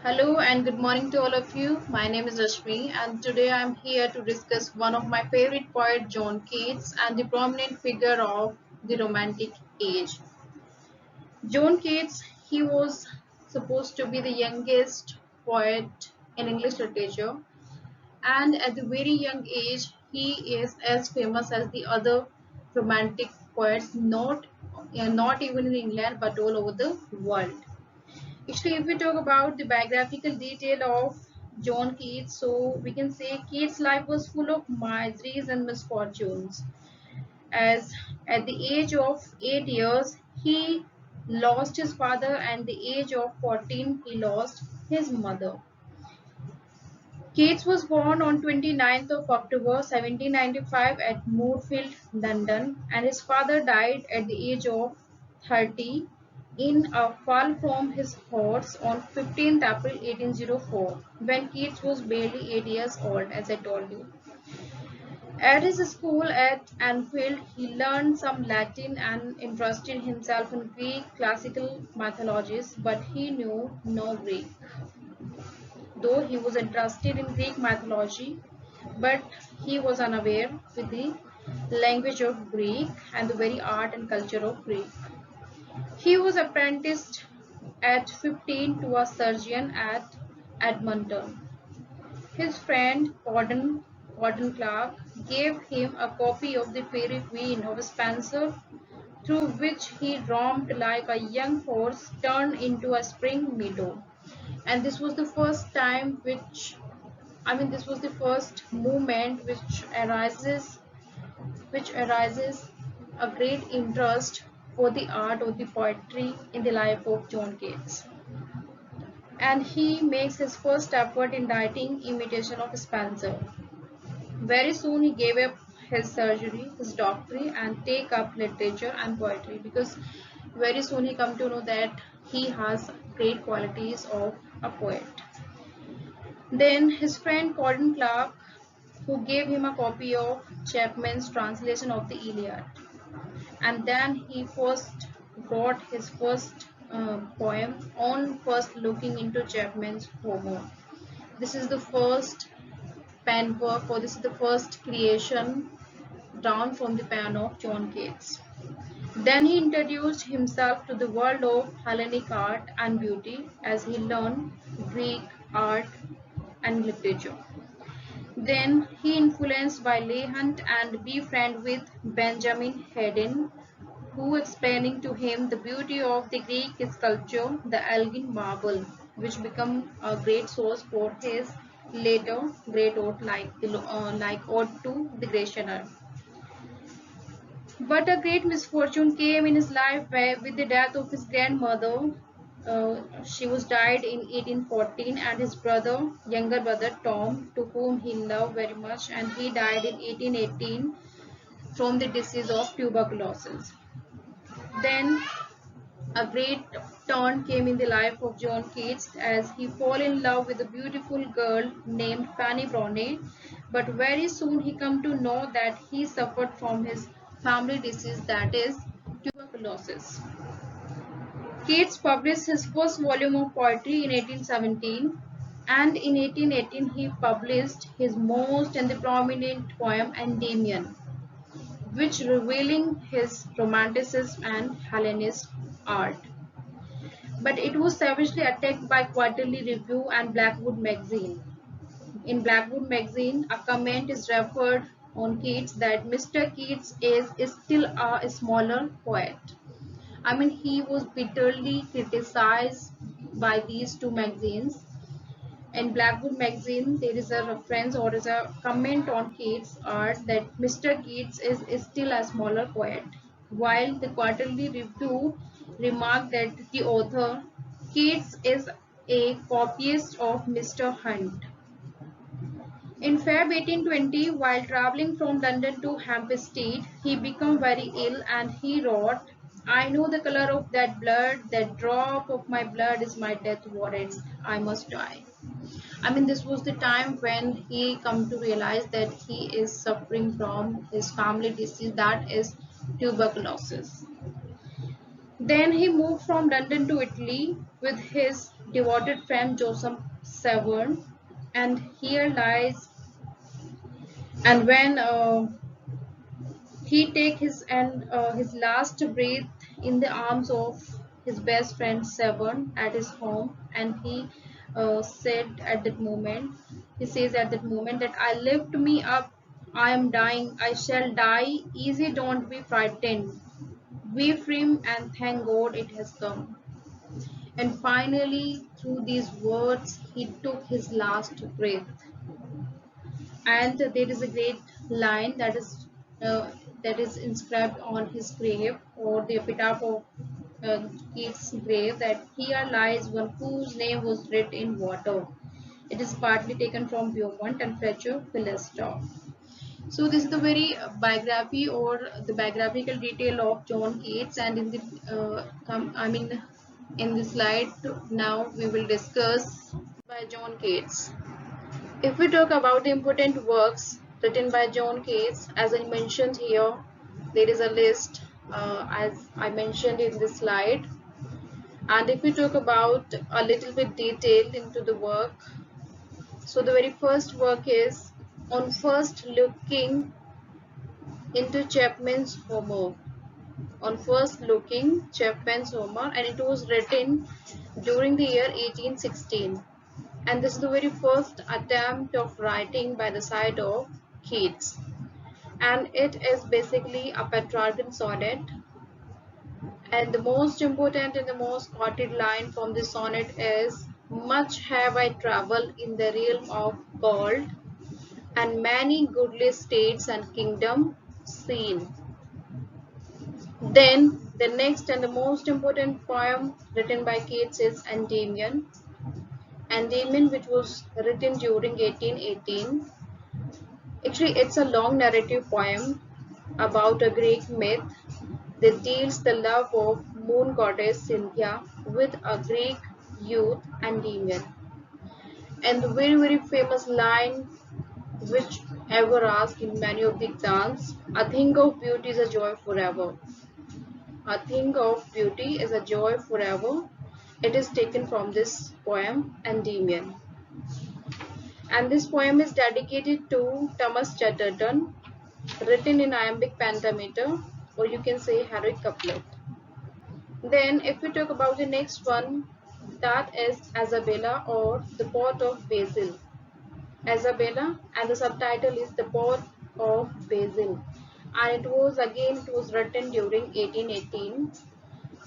Hello and good morning to all of you. My name is Rashmi and today I am here to discuss one of my favorite poet John Keats and the prominent figure of the Romantic age. John Keats, he was supposed to be the youngest poet in English literature, and at the very young age he is as famous as the other romantic poets, not even in England but all over the world. Actually, if we talk about the biographical detail of John Keats, so we can say Keats' life was full of miseries and misfortunes. As at the age of 8 years, he lost his father, and at the age of 14, he lost his mother. Keats was born on 29th of October 1795 at Moorfield, London, and his father died at the age of 30 in a fall from his horse on 15th April 1804, when Keats was barely 8 years old, as I told you. At his school at Anfield, he learned some Latin and interested himself in Greek classical mythologies, but he knew no Greek. Though he was interested in Greek mythology, but he was unaware with the language of Greek and the very art and culture of Greek. He was apprenticed at 15 to a surgeon at Edmonton. His friend Gordon Clark gave him a copy of the Fairy Queen of Spenser, through which he roamed like a young horse turned into a spring meadow. And this was the first time this was the first movement which arises a great interest for the art or the poetry in the life of John Keats. And he makes his first effort in writing imitation of Spenser. Very soon he gave up his surgery, his doctorate, and take up literature and poetry, because very soon he come to know that he has great qualities of a poet. Then his friend Gordon Clark, who gave him a copy of Chapman's translation of the Iliad, and then he first wrote his first poem on first looking into Chapman's Homer. This is the first pen work, or this is the first creation down from the pen of John Keats. Then he introduced himself to the world of Hellenic art and beauty as he learned Greek art and literature. Then he influenced by Leigh Hunt and befriended with Benjamin Haydon, who explaining to him the beauty of the Greek sculpture, the Elgin marble, which become a great source for his later great art like Ode to the Grecian art. But a great misfortune came in his life with the death of his grandmother. She was died in 1814, and his younger brother Tom, to whom he loved very much, and he died in 1818 from the disease of tuberculosis. Then a great turn came in the life of John Keats as he fell in love with a beautiful girl named Fanny Bronte, but very soon he come to know that he suffered from his family disease, that is tuberculosis. Keats published his first volume of poetry in 1817, and in 1818 he published his most and the prominent poem Endymion, which revealing his romanticism and Hellenist art. But it was savagely attacked by Quarterly Review and Blackwood Magazine. In Blackwood Magazine, a comment is referred on Keats that Mr. Keats is still a smaller poet. He was bitterly criticized by these two magazines. In Blackwood Magazine, there is a reference or is a comment on Keats' art that Mr. Keats is still a smaller poet, while the Quarterly Review remarked that the author Keats is a copyist of Mr. Hunt. In Feb 1820, while traveling from London to Hampstead, he became very ill and he wrote, "I know the color of that blood, that drop of my blood is my death warrant. I must die." This was the time when he come to realize that he is suffering from his family disease, that is tuberculosis. Then he moved from London to Italy with his devoted friend Joseph Severn, and here lies. And when he take his last breath in the arms of his best friend Severn at his home, and he says at that moment that I lift me up, I am dying, I shall die. Easy, don't be frightened. We free and thank God it has come. And finally, through these words, he took his last breath. And there is a great line uh, that is inscribed on his grave, or the epitaph of Keats' grave, that here lies one whose name was writ in water. It is partly taken from Beaumont and Fletcher Philister. So this is the very biography, or the biographical detail of John Keats, and in the in this slide now we will discuss by John Keats. If we talk about the important works written by John Keats, as I mentioned here, there is a list as I mentioned in this slide. And if we talk about a little bit detail into the work, so the very first work is On First Looking into Chapman's Homer. On First Looking Chapman's Homer, and it was written during the year 1816. And this is the very first attempt of writing by the side of Keats, and it is basically a Petrarchan sonnet, and the most important and the most quoted line from this sonnet is, much have I travelled in the realm of gold, and many goodly states and kingdom seen. Then the next and the most important poem written by Keats is Endymion. Endymion, which was written during 1818. Actually, it's a long narrative poem about a Greek myth that deals the love of moon goddess Cynthia with a Greek youth Endymion. And the very famous line which ever asked in many of the exams, a thing of beauty is a joy forever. A thing of beauty is a joy forever. It is taken from this poem Endymion. And this poem is dedicated to Thomas Chatterton, written in iambic pentameter, or you can say heroic couplet. Then if we talk about the next one, that is Isabella, or the Port of Basil. Isabella, and the subtitle is the Port of Basil, and it was written during 1818,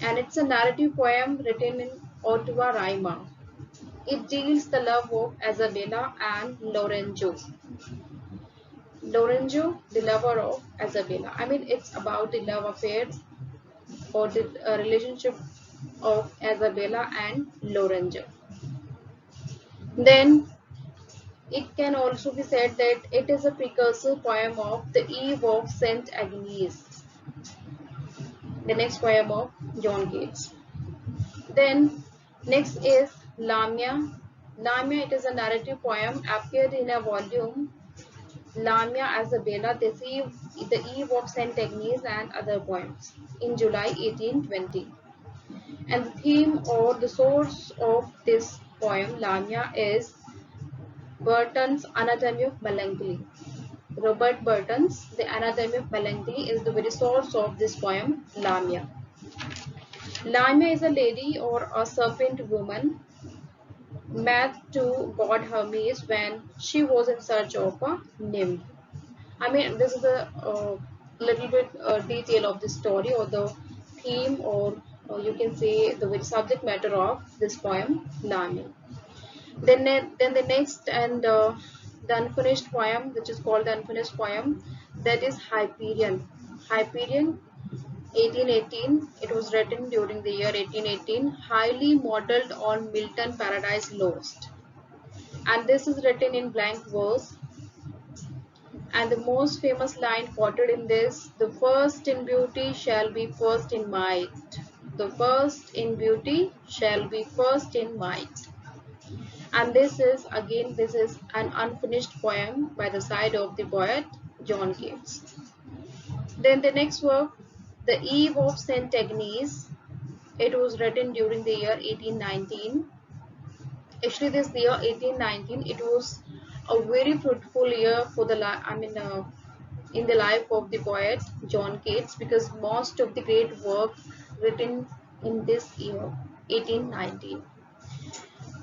and it's a narrative poem written in Ottawa Rima. It deals the love of Isabella and Lorenzo. Lorenzo, the lover of Isabella. I mean, it's about the love affair, or the relationship of Isabella and Lorenzo. Then it can also be said that it is a precursor poem of the Eve of Saint Agnes, the next poem of John Keats. Then next is Lamia. Lamia, it is a narrative poem appeared in a volume Lamia Isabella, the Eve of Saint Agnes and other poems in July 1820. And the theme or the source of this poem Lamia is Burton's Anatomy of Melancholy. Robert Burton's The Anatomy of Melancholy is the very source of this poem Lamia. Lamia is a lady or a serpent woman met to god Hermes when she was in search of a nymph. I mean, this is a little bit detail of the story, or the theme, or you can say the very subject matter of this poem Lamia. Then the next and the unfinished poem, which is called the unfinished poem, that is Hyperion. Hyperion, 1818. It was written during the year 1818, highly modeled on Milton Paradise Lost. And this is written in blank verse. And the most famous line quoted in this, the first in beauty shall be first in might. The first in beauty shall be first in might. And this is an unfinished poem by the side of the poet John Keats. Then the next work, The Eve of Saint Agnes. It was written during the year 1819. Actually, this year 1819, it was a very fruitful year for the in the life of the poet John Keats, because most of the great work written in this year 1819.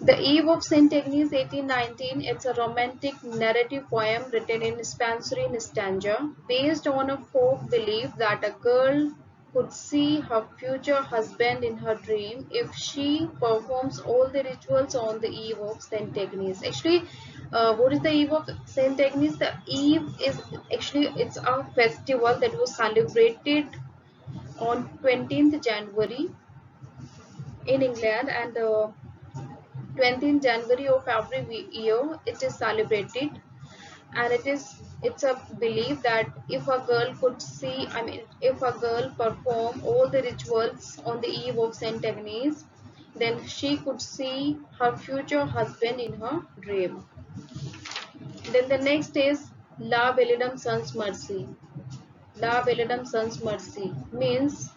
The Eve of St. Agnes 1819, it's a romantic narrative poem written in Spenserian stanza based on a folk belief that a girl could see her future husband in her dream if she performs all the rituals on the Eve of St. Agnes. Actually, what is the Eve of St. Agnes? The Eve is actually, it's a festival that was celebrated on 20th January in England, and 20th January of every year it is celebrated, and it's a belief that if a girl could see, if a girl perform all the rituals on the eve of Saint Agnes, then she could see her future husband in her dream. Then the next is La Belladam Sans Mercy. La Belladam Sans Mercy means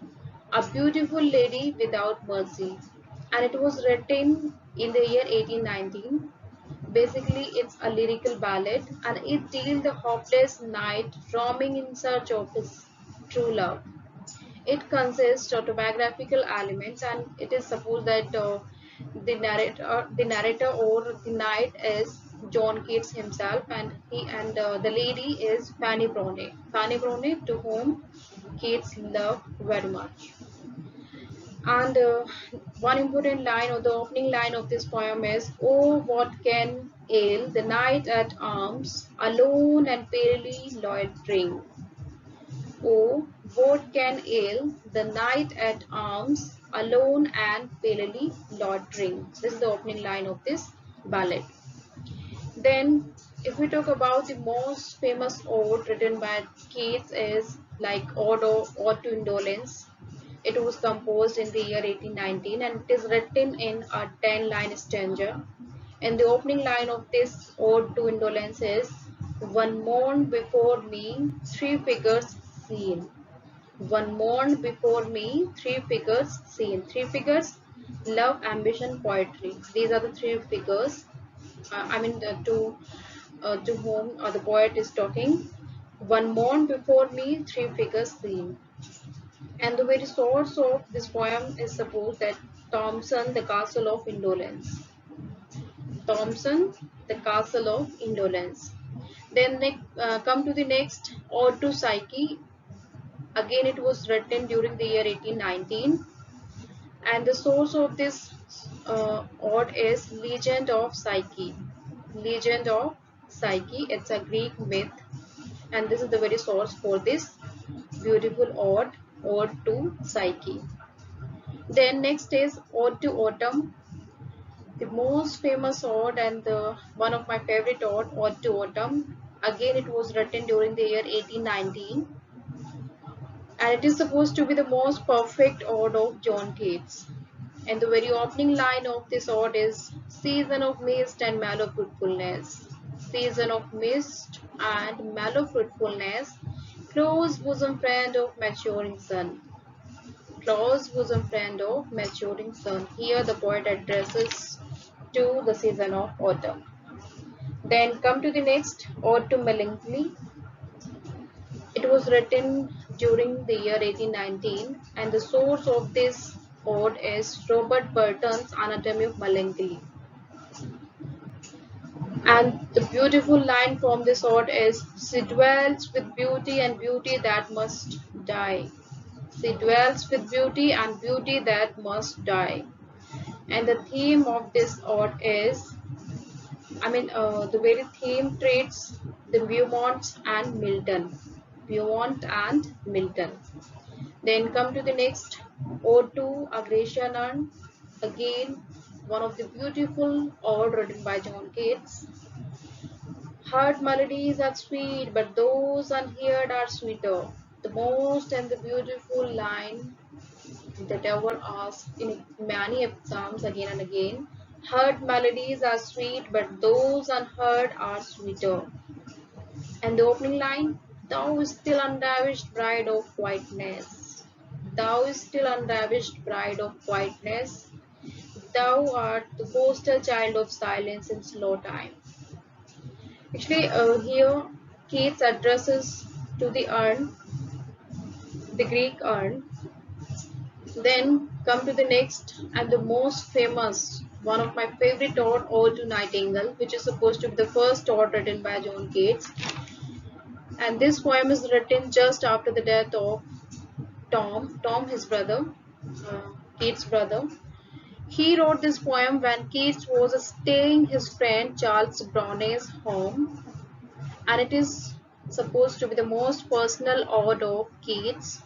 a beautiful lady without mercy, and it was written in the year 1819. Basically, it's a lyrical ballad, and it deals the hopeless knight roaming in search of his true love. It consists autobiographical elements, and it is supposed that the narrator or the knight is John Keats himself, and the lady is Fanny Bronte. Fanny Bronte, to whom Keats loved very much. And one important line, or the opening line of this poem is, "Oh, what can ail the knight at arms, alone and palely loitering? Oh, what can ail the knight at arms, alone and palely loitering?" This is the opening line of this ballad. Then, if we talk about the most famous ode written by Keats, is like Ode to Indolence. It was composed in the year 1819, and it is written in a 10-line stanza. And the opening line of this Ode to Indolence is, "One morn before me, three figures seen." One morn before me, three figures seen. Three figures: love, ambition, poetry. These are the three figures. To whom the poet is talking. One morn before me, three figures seen. And the very source of this poem is supposed that Thomson, the Castle of Indolence. Thomson, the Castle of Indolence. Then come to the next, Ode to Psyche. Again, it was written during the year 1819, and the source of this ode is Legend of Psyche. Legend of Psyche. It's a Greek myth, and this is the very source for this beautiful ode to Psyche. Then next is Ode to Autumn, the most famous ode, and one of my favorite Ode to Autumn. Again, it was written during the year 1819, and it is supposed to be the most perfect ode of John Keats. And the very opening line of this ode is, "Season of mist and mellow fruitfulness. Season of mist and mellow fruitfulness, close bosom friend of maturing sun." Close bosom friend of maturing sun. Here the poet addresses to the season of autumn. Then come to the next, Ode to Melancholy. It was written during the year 1819, and the source of this ode is Robert Burton's Anatomy of Melancholy. And the beautiful line from this ode is, "She dwells with beauty and beauty that must die." She dwells with beauty and beauty that must die. And the theme of this ode is, the very theme treats the Beaumont and Milton. Beaumont and Milton. Then come to the next, Ode to Agracia Nun. Again, one of the beautiful ode written by John Keats. "Heard melodies are sweet, but those unheard are sweeter." The most and the beautiful line that ever asked in many exams again and again. "Heard melodies are sweet, but those unheard are sweeter." And the opening line, "Thou still unravished bride of whiteness. Thou still unravished bride of whiteness. Thou art the postal child of silence and slow time. Actually, here Keats addresses to the urn, the Greek urn. Then come to the next and the most famous, one of my favorite ode to Nightingale, which is supposed to be the first ode written by John Keats. And this poem is written just after the death of Tom, his brother, Keats' brother. He wrote this poem when Keats was staying his friend Charles Browning's home, and it is supposed to be the most personal ode of Keats.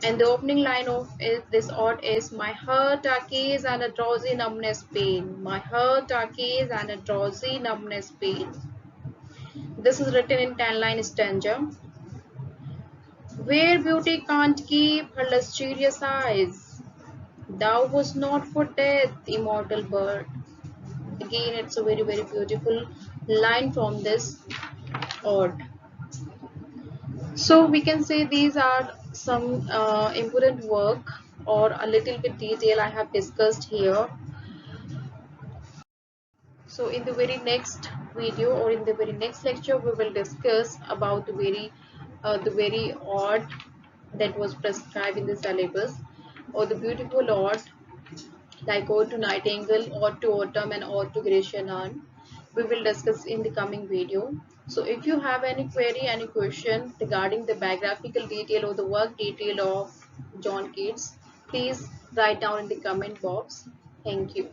And the opening line of this ode is, "My heart aches and a drowsy numbness pain. My heart aches and a drowsy numbness pain." This is written in 10-line stanza. Where beauty can't keep her lustrous eyes, thou wast not for death, immortal bird. Again, it's a very, very beautiful line from this ode. So we can say these are some important work or a little bit detail I have discussed here. So in the very next video or in the very next lecture, we will discuss about the very ode that was prescribed in the syllabus, or the beautiful ode like Ode to Nightingale, Ode to Autumn, and Ode to Grecian Urn. We will discuss in the coming video. So if you have any query, any question regarding the biographical detail or the work detail of John Keats, please write down in the comment box. Thank you.